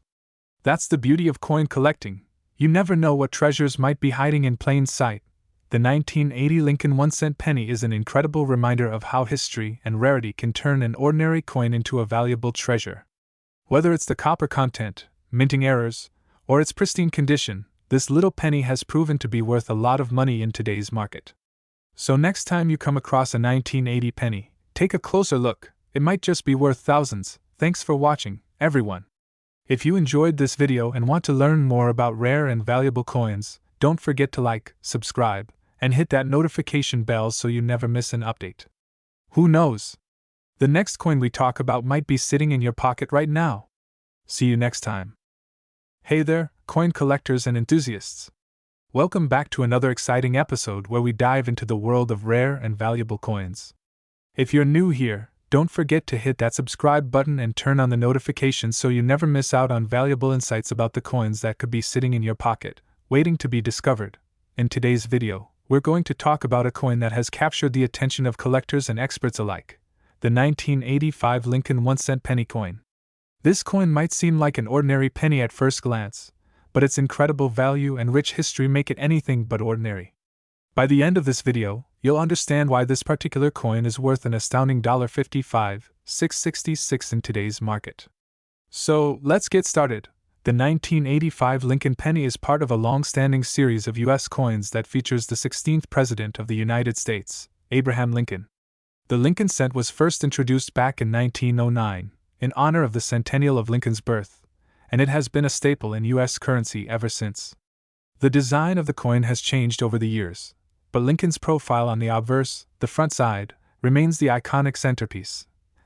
That's the beauty of coin collecting. You never know what treasures might be hiding in plain sight. The 1980 Lincoln 1-cent penny is an incredible reminder of how history and rarity can turn an ordinary coin into a valuable treasure. Whether it's the copper content, minting errors, or its pristine condition, this little penny has proven to be worth a lot of money in today's market. So next time you come across a 1980 penny, take a closer look. It might just be worth thousands. Thanks for watching, everyone. If you enjoyed this video and want to learn more about rare and valuable coins, don't forget to like, subscribe, and hit that notification bell so you never miss an update. Who knows? The next coin we talk about might be sitting in your pocket right now. See you next time. Hey there, coin collectors and enthusiasts. Welcome back to another exciting episode where we dive into the world of rare and valuable coins. If you're new here, don't forget to hit that subscribe button and turn on the notifications so you never miss out on valuable insights about the coins that could be sitting in your pocket, waiting to be discovered. In today's video, we're going to talk about a coin that has captured the attention of collectors and experts alike, the 1985 Lincoln 1-cent penny coin. This coin might seem like an ordinary penny at first glance, but its incredible value and rich history make it anything but ordinary. By the end of this video, you'll understand why this particular coin is worth an astounding $55,666 in today's market. So, let's get started. The 1985 Lincoln penny is part of a long-standing series of U.S. coins that features the 16th President of the United States, Abraham Lincoln. The Lincoln cent was first introduced back in 1909, in honor of the centennial of Lincoln's birth, and it has been a staple in U.S. currency ever since. The design of the coin has changed over the years, but Lincoln's profile on the obverse, the front side, remains the iconic centerpiece.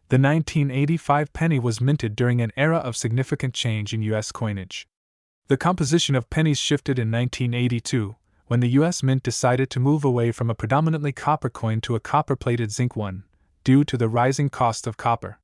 The 1985 penny was minted during an era of significant change in U.S. coinage. The composition of pennies shifted in 1982, when the U.S. Mint decided to move away from a predominantly copper coin to a copper-plated zinc one, due to the rising cost of copper.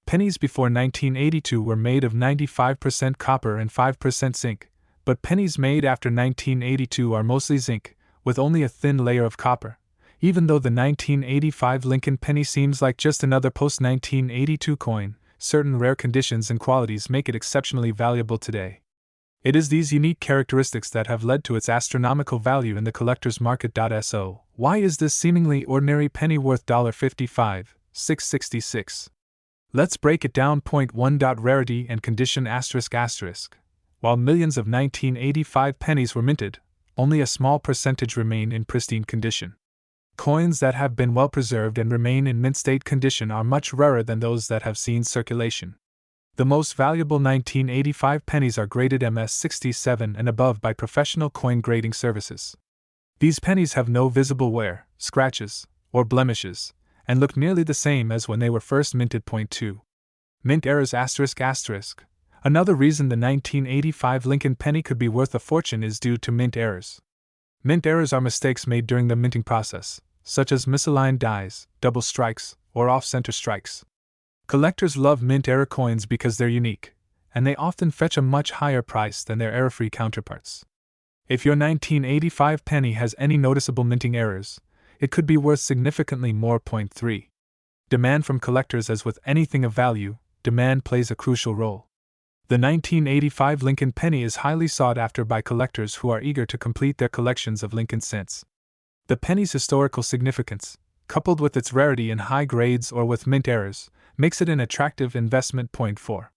Pennies before 1982 were made of 95% copper and 5% zinc, but pennies made after 1982 are mostly zinc, with only a thin layer of copper. Even though the 1985 Lincoln penny seems like just another post-1982 coin, certain rare conditions and qualities make it exceptionally valuable today. It is these unique characteristics that have led to its astronomical value in the collector's market. So, why is this seemingly ordinary penny worth $55,666? Let's break it down. Point 1. Rarity and condition ****. While millions of 1985 pennies were minted, only a small percentage remain in pristine condition. Coins that have been well preserved and remain in mint state condition are much rarer than those that have seen circulation. The most valuable 1985 pennies are graded MS67 and above by professional coin grading services. These pennies have no visible wear, scratches, or blemishes, and look nearly the same as when they were first minted. Point 2. Mint errors ****. Another reason the 1985 Lincoln penny could be worth a fortune is due to mint errors. Mint errors are mistakes made during the minting process, such as misaligned dies, double strikes, or off-center strikes. Collectors love mint error coins because they're unique, and they often fetch a much higher price than their error-free counterparts. If your 1985 penny has any noticeable minting errors, it could be worth significantly more. Point 3. Demand from collectors. As with anything of value, demand plays a crucial role. The 1985 Lincoln penny is highly sought after by collectors who are eager to complete their collections of Lincoln cents. The penny's historical significance, coupled with its rarity in high grades or with mint errors, makes it an attractive investment. Point 4.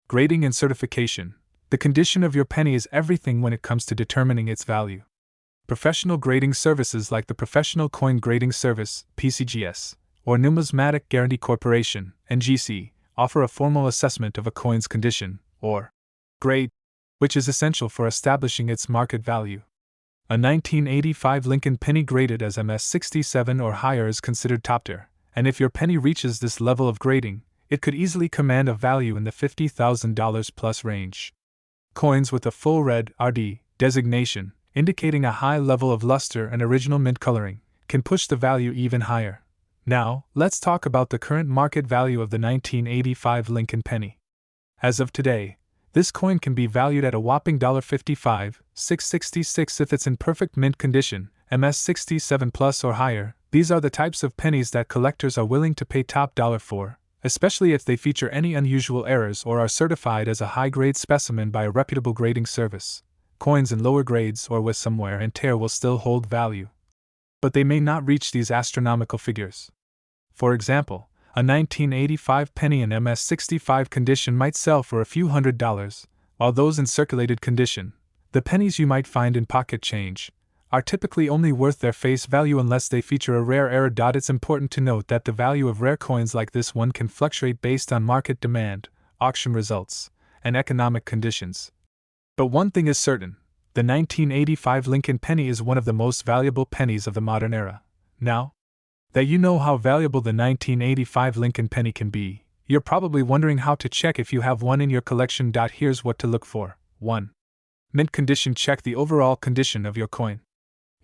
Grading and certification. The condition of your penny is everything when it comes to determining its value. Professional grading services like the Professional Coin Grading Service, PCGS, or Numismatic Guarantee Corporation, NGC, offer a formal assessment of a coin's condition, or grade, which is essential for establishing its market value. A 1985 Lincoln penny graded as MS67 or higher is considered top tier, and if your penny reaches this level of grading, it could easily command a value in the $50,000 plus range. Coins with a full red RD designation, indicating a high level of luster and original mint coloring, can push the value even higher. Now, let's talk about the current market value of the 1985 Lincoln penny. As of today, this coin can be valued at a whopping $55,666 if it's in perfect mint condition, MS67 plus or higher. These are the types of pennies that collectors are willing to pay top dollar for, especially if they feature any unusual errors or are certified as a high-grade specimen by a reputable grading service. Coins in lower grades or with some wear and tear will still hold value, but they may not reach these astronomical figures. For example, a 1985 penny in MS65 condition might sell for a few $100s, while those in circulated condition, the pennies you might find in pocket change, are typically only worth their face value unless they feature a rare error. It's important to note that the value of rare coins like this one can fluctuate based on market demand, auction results, and economic conditions. But one thing is certain, the 1985 Lincoln penny is one of the most valuable pennies of the modern era. Now that you know how valuable the 1985 Lincoln penny can be, you're probably wondering how to check if you have one in your collection. Here's what to look for. 1. Mint condition. Check the overall condition of your coin.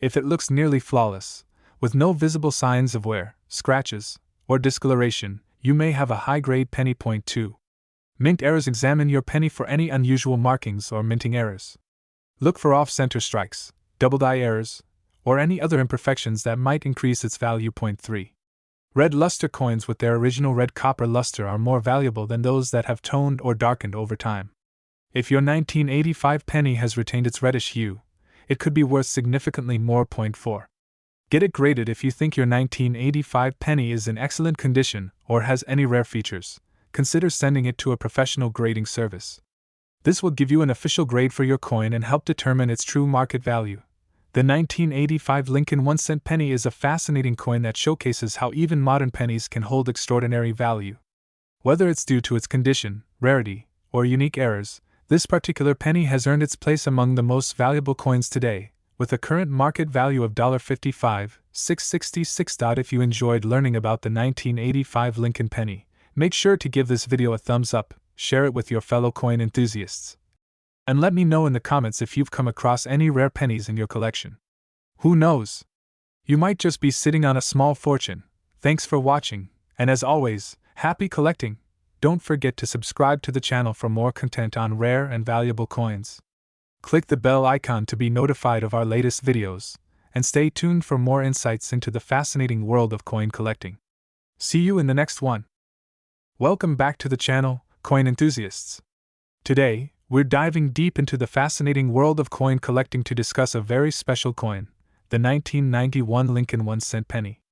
If it looks nearly flawless, with no visible signs of wear, scratches, or discoloration, you may have a high-grade penny. 2. Mint errors. Examine your penny for any unusual markings or minting errors. Look for off-center strikes, double die errors, or any other imperfections that might increase its value. 3. Red luster. Coins with their original red copper luster are more valuable than those that have toned or darkened over time. If your 1985 penny has retained its reddish hue, it could be worth significantly more. 4. Get it graded. If you think your 1985 penny is in excellent condition or has any rare features, consider sending it to a professional grading service. This will give you an official grade for your coin and help determine its true market value. The 1985 Lincoln 1-cent penny is a fascinating coin that showcases how even modern pennies can hold extraordinary value. Whether it's due to its condition, rarity, or unique errors, this particular penny has earned its place among the most valuable coins today, with a current market value of $55,666. If you enjoyed learning about the 1985 Lincoln penny, make sure to give this video a thumbs up, share it with your fellow coin enthusiasts, and let me know in the comments if you've come across any rare pennies in your collection. Who knows? You might just be sitting on a small fortune. Thanks for watching, and as always, happy collecting! Don't forget to subscribe to the channel for more content on rare and valuable coins. Click the bell icon to be notified of our latest videos, and stay tuned for more insights into the fascinating world of coin collecting. See you in the next one. Welcome back to the channel, coin enthusiasts. Today, we're diving deep into the fascinating world of coin collecting to discuss a very special coin, the 1991 Lincoln 1-cent penny.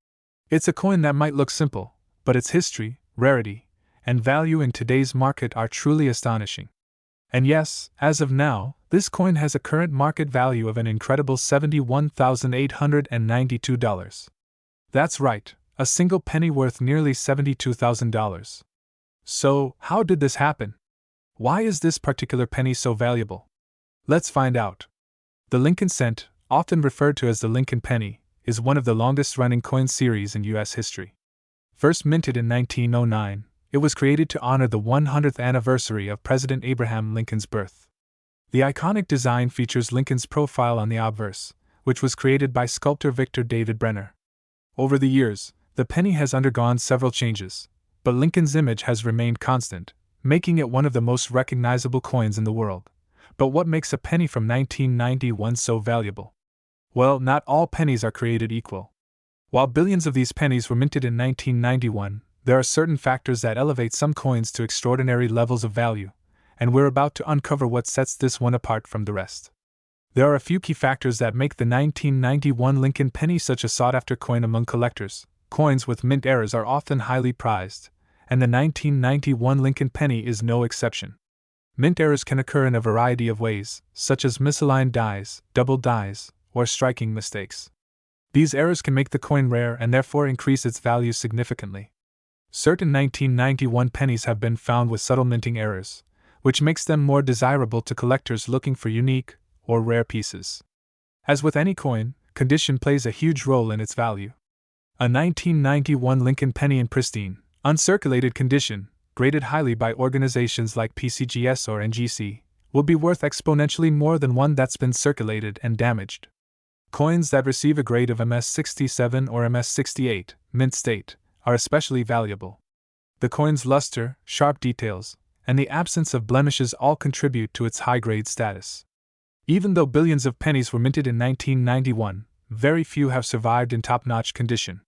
It's a coin that might look simple, but its history, rarity, and value in today's market are truly astonishing. And yes, as of now, this coin has a current market value of an incredible $71,892. That's right, a single penny worth nearly $72,000. So, how did this happen? Why is this particular penny so valuable? Let's find out. The Lincoln cent, often referred to as the Lincoln penny, is one of the longest-running coin series in U.S. history. First minted in 1909, it was created to honor the 100th anniversary of President Abraham Lincoln's birth. The iconic design features Lincoln's profile on the obverse, which was created by sculptor Victor David Brenner. Over the years, the penny has undergone several changes, but Lincoln's image has remained constant, making it one of the most recognizable coins in the world. But what makes a penny from 1991 so valuable? Well, not all pennies are created equal. While billions of these pennies were minted in 1991, there are certain factors that elevate some coins to extraordinary levels of value, and we're about to uncover what sets this one apart from the rest. There are a few key factors that make the 1991 Lincoln penny such a sought-after coin among collectors. Coins with mint errors are often highly prized, and the 1991 Lincoln penny is no exception. Mint errors can occur in a variety of ways, such as misaligned dies, double dies, or striking mistakes. These errors can make the coin rare and therefore increase its value significantly. Certain 1991 pennies have been found with subtle minting errors, which makes them more desirable to collectors looking for unique or rare pieces. As with any coin, condition plays a huge role in its value. A 1991 Lincoln penny in pristine, uncirculated condition, graded highly by organizations like PCGS or NGC, will be worth exponentially more than one that's been circulated and damaged. Coins that receive a grade of MS-67 or MS-68, mint state, are especially valuable. The coin's luster, sharp details, and the absence of blemishes all contribute to its high-grade status. Even though billions of pennies were minted in 1991, very few have survived in top-notch condition.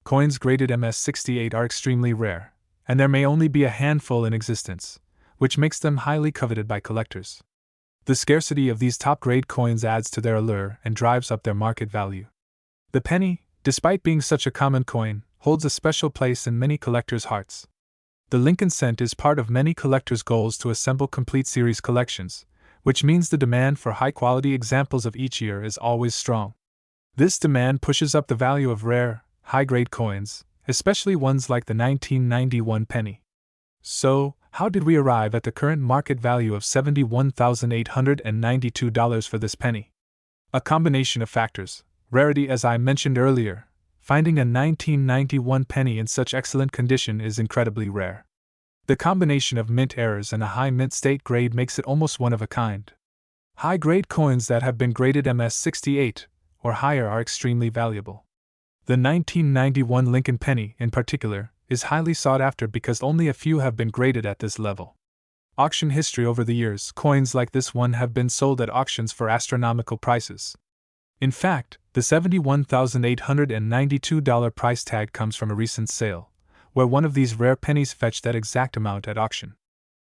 Coins graded MS-68 are extremely rare, and there may only be a handful in existence, which makes them highly coveted by collectors. The scarcity of these top-grade coins adds to their allure and drives up their market value. The penny, despite being such a common coin, holds a special place in many collectors' hearts. The Lincoln cent is part of many collectors' goals to assemble complete series collections, which means the demand for high-quality examples of each year is always strong. This demand pushes up the value of rare, high-grade coins, especially ones like the 1991 penny. So, how did we arrive at the current market value of $71,892 for this penny? A combination of factors. Rarity, as I mentioned earlier. Finding a 1991 penny in such excellent condition is incredibly rare. The combination of mint errors and a high mint state grade makes it almost one of a kind. High-grade coins that have been graded MS-68 or higher are extremely valuable. The 1991 Lincoln penny, in particular, is highly sought after because only a few have been graded at this level. Auction history over the years, coins like this one have been sold at auctions for astronomical prices. In fact, the $71,892 price tag comes from a recent sale, where one of these rare pennies fetched that exact amount at auction.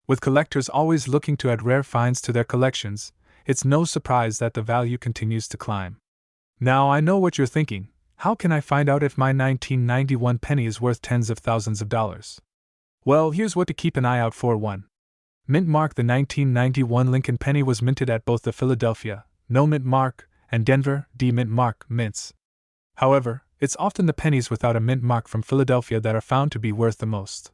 With collectors always looking to add rare finds to their collections, it's no surprise that the value continues to climb. Now I know what you're thinking. How can I find out if my 1991 penny is worth tens of thousands of dollars? Well, here's what to keep an eye out for. 1. Mint mark. The 1991 Lincoln penny was minted at both the Philadelphia, no mint mark, and Denver, D mint mark, mints. However, it's often the pennies without a mint mark from Philadelphia that are found to be worth the most.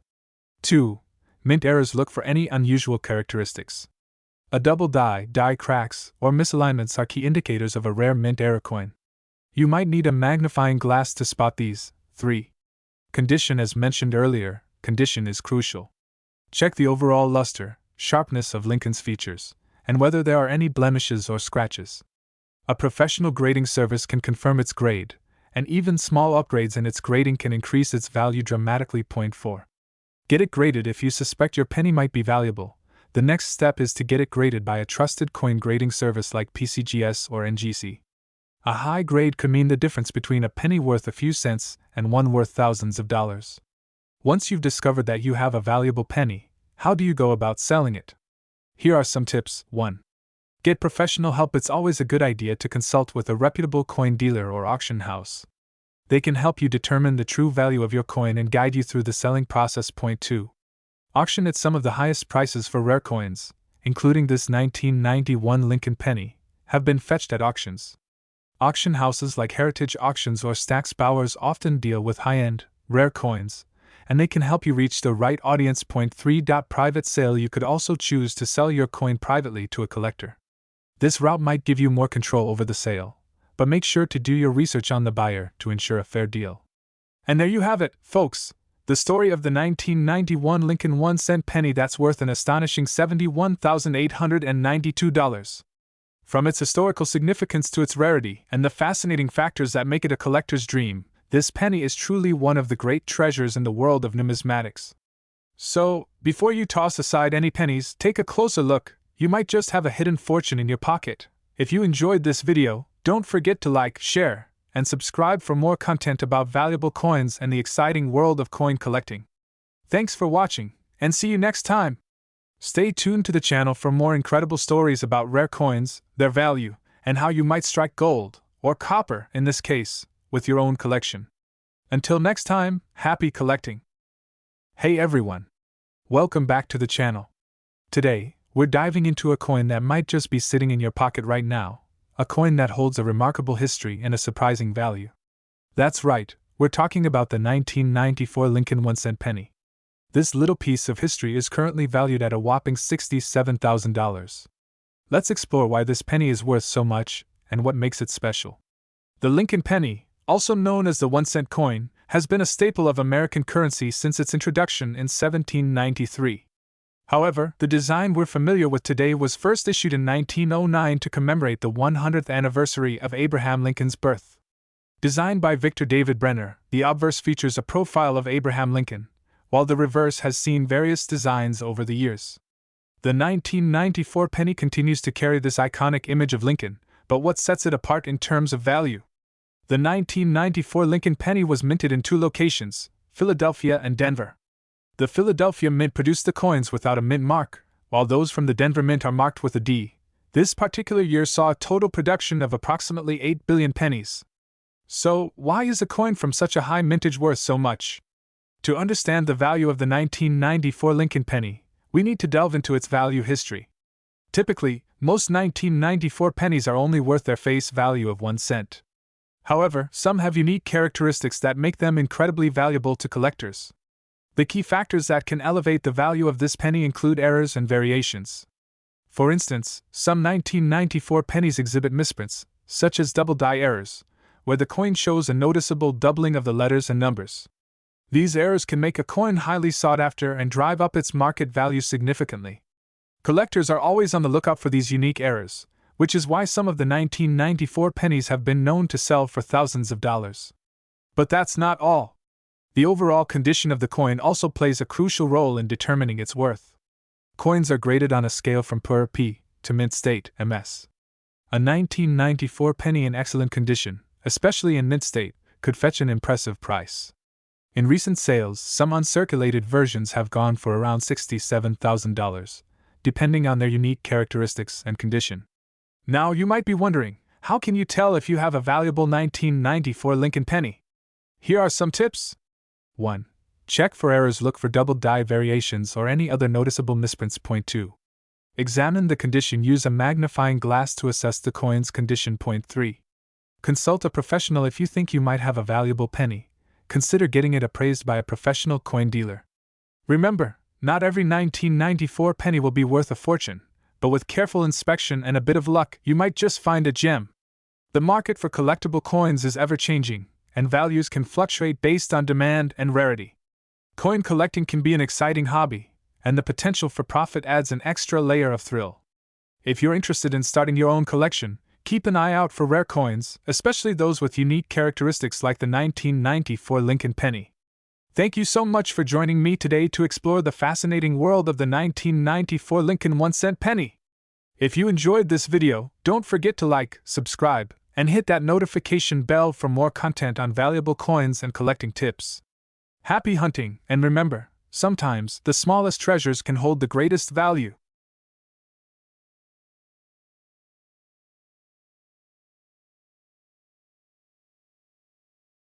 2. Mint errors. Look for any unusual characteristics. A double die cracks, or misalignments are key indicators of a rare mint error coin. You might need a magnifying glass to spot these. 3. Condition. As mentioned earlier, condition is crucial. Check the overall luster, sharpness of Lincoln's features, and whether there are any blemishes or scratches. A professional grading service can confirm its grade, and even small upgrades in its grading can increase its value dramatically. 4. Get it graded. If you suspect your penny might be valuable, the next step is to get it graded by a trusted coin grading service like PCGS or NGC. A high grade could mean the difference between a penny worth a few cents and one worth thousands of dollars. Once you've discovered that you have a valuable penny, how do you go about selling it? Here are some tips. 1. Get professional help. It's always a good idea to consult with a reputable coin dealer or auction house. They can help you determine the true value of your coin and guide you through the selling process. 2. Auction at some of the highest prices for rare coins, including this 1991 Lincoln penny, have been fetched at auctions. Auction houses like Heritage Auctions or Stack's Bowers often deal with high-end, rare coins, and they can help you reach the right audience. 3. Private sale. You could also choose to sell your coin privately to a collector. This route might give you more control over the sale, but make sure to do your research on the buyer to ensure a fair deal. And there you have it, folks, the story of the 1991 Lincoln 1-cent penny that's worth an astonishing $71,892. From its historical significance to its rarity and the fascinating factors that make it a collector's dream, this penny is truly one of the great treasures in the world of numismatics. So, before you toss aside any pennies, take a closer look. You might just have a hidden fortune in your pocket. If you enjoyed this video, don't forget to like, share, and subscribe for more content about valuable coins and the exciting world of coin collecting. Thanks for watching, and see you next time. Stay tuned to the channel for more incredible stories about rare coins, their value, and how you might strike gold, or copper in this case, with your own collection. Until next time, happy collecting! Hey everyone! Welcome back to the channel. Today, we're diving into a coin that might just be sitting in your pocket right now, a coin that holds a remarkable history and a surprising value. That's right, we're talking about the 1994 Lincoln 1-cent penny. This little piece of history is currently valued at a whopping $67,000. Let's explore why this penny is worth so much and what makes it special. The Lincoln penny, also known as the 1-cent coin, has been a staple of American currency since its introduction in 1793. However, the design we're familiar with today was first issued in 1909 to commemorate the 100th anniversary of Abraham Lincoln's birth. Designed by Victor David Brenner, the obverse features a profile of Abraham Lincoln, while the reverse has seen various designs over the years. The 1994 penny continues to carry this iconic image of Lincoln, but what sets it apart in terms of value? The 1994 Lincoln penny was minted in two locations, Philadelphia and Denver. The Philadelphia Mint produced the coins without a mint mark, while those from the Denver Mint are marked with a D. This particular year saw a total production of approximately 8 billion pennies. So, why is a coin from such a high mintage worth so much? To understand the value of the 1994 Lincoln penny, we need to delve into its value history. Typically, most 1994 pennies are only worth their face value of 1 cent. However, some have unique characteristics that make them incredibly valuable to collectors. The key factors that can elevate the value of this penny include errors and variations. For instance, some 1994 pennies exhibit misprints, such as double die errors, where the coin shows a noticeable doubling of the letters and numbers. These errors can make a coin highly sought after and drive up its market value significantly. Collectors are always on the lookout for these unique errors, which is why some of the 1994 pennies have been known to sell for thousands of dollars. But that's not all. The overall condition of the coin also plays a crucial role in determining its worth. Coins are graded on a scale from poor P to mint state, MS. A 1994 penny in excellent condition, especially in mint state, could fetch an impressive price. In recent sales, some uncirculated versions have gone for around $67,000, depending on their unique characteristics and condition. Now you might be wondering, how can you tell if you have a valuable 1994 Lincoln penny? Here are some tips. 1. Check for errors. Look for double die variations or any other noticeable misprints. 2. Examine the condition. Use a magnifying glass to assess the coin's condition. 3. Consult a professional. If you think you might have a valuable penny, consider getting it appraised by a professional coin dealer. Remember, not every 1994 penny will be worth a fortune, but with careful inspection and a bit of luck, you might just find a gem. The market for collectible coins is ever-changing, and values can fluctuate based on demand and rarity. Coin collecting can be an exciting hobby, and the potential for profit adds an extra layer of thrill. If you're interested in starting your own collection, keep an eye out for rare coins, especially those with unique characteristics like the 1994 Lincoln penny. Thank you so much for joining me today to explore the fascinating world of the 1994 Lincoln 1-cent penny. If you enjoyed this video, don't forget to like, subscribe, and hit that notification bell for more content on valuable coins and collecting tips. Happy hunting, and remember, sometimes the smallest treasures can hold the greatest value.